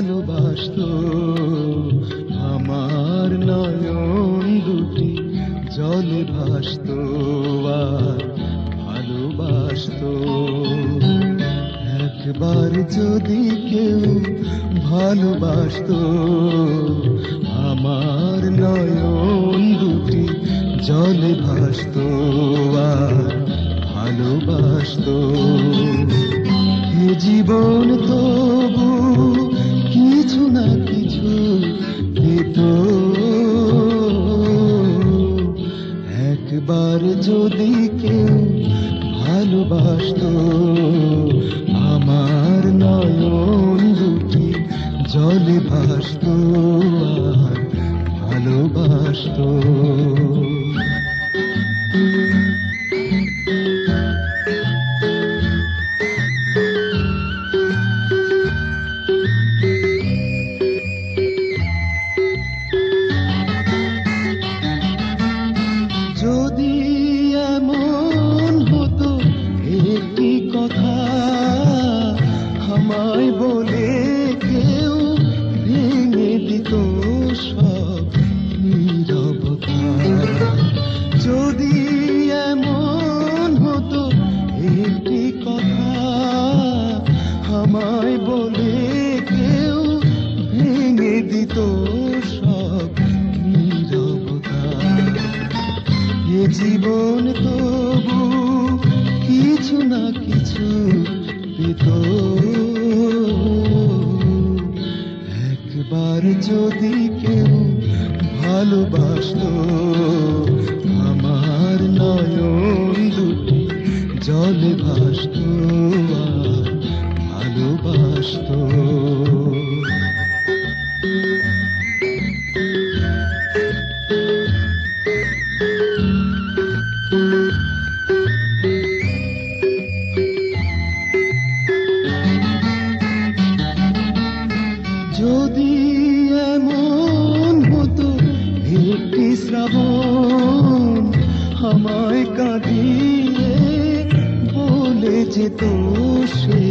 ভালোবাসতো, আমার নয়ন দুটি জলে ভাসতো আর ভালোবাসতো। একবার যদি কেউ ভালোবাসতো, আমার নয়ন দুটি জলে ভাসতো আর ভালোবাসতো। এ জীবন তবু কিছু না কিছু পেত, একবার যদি কেউ ভালোবাসতো, আমার নয়ন দুটি জলে ভাসতো আর ভালোবাসতো। যদি এমন হতো একটি কথা আমায় বলে কেউ ভেঙে দিত সব নীরবতা, যদি এমন হতো একটি কথা আমায় বলে কেউ ভেঙে দিত সব নীরবতা, এ জীবন তবু কিছু না কিছু পেত, একবার যদি কেউ ভালোবাসতো, আমার নয়ন দুটি জলে ভাসতো আর ভালোবাসতো। যদি এমন হতো একটি শ্রাবণ আমায় কাঁদিয়ে বলে যেত সে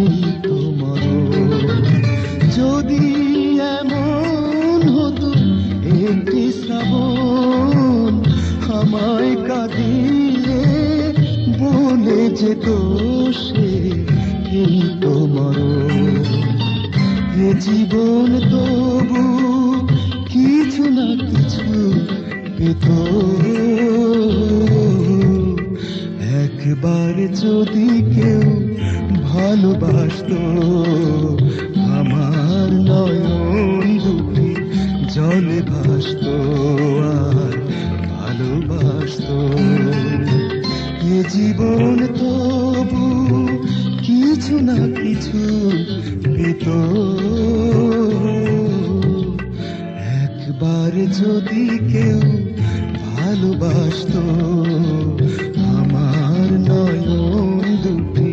এই তো মরণ, যদি এমন হতো একটি শ্রাবণ আমায় কাঁদিয়ে বলে যেত সে এই তো মরণ, এ জীবন তবু কিছু না কিছু পেত, একবার যদি কেউ ভালোবাসতো, আমার নয়ন দুটি জলে ভাসতো আর ভালোবাসতো। এ জীবন তবু কিছু না কিছু পেত, একবার যদি কেউ ভালোবাসতো, আমার নয়ন দুটি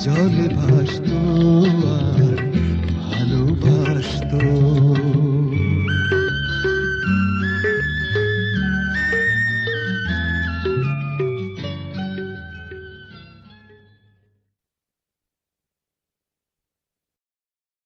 জলে ভাসতো আর ভালোবাসতো।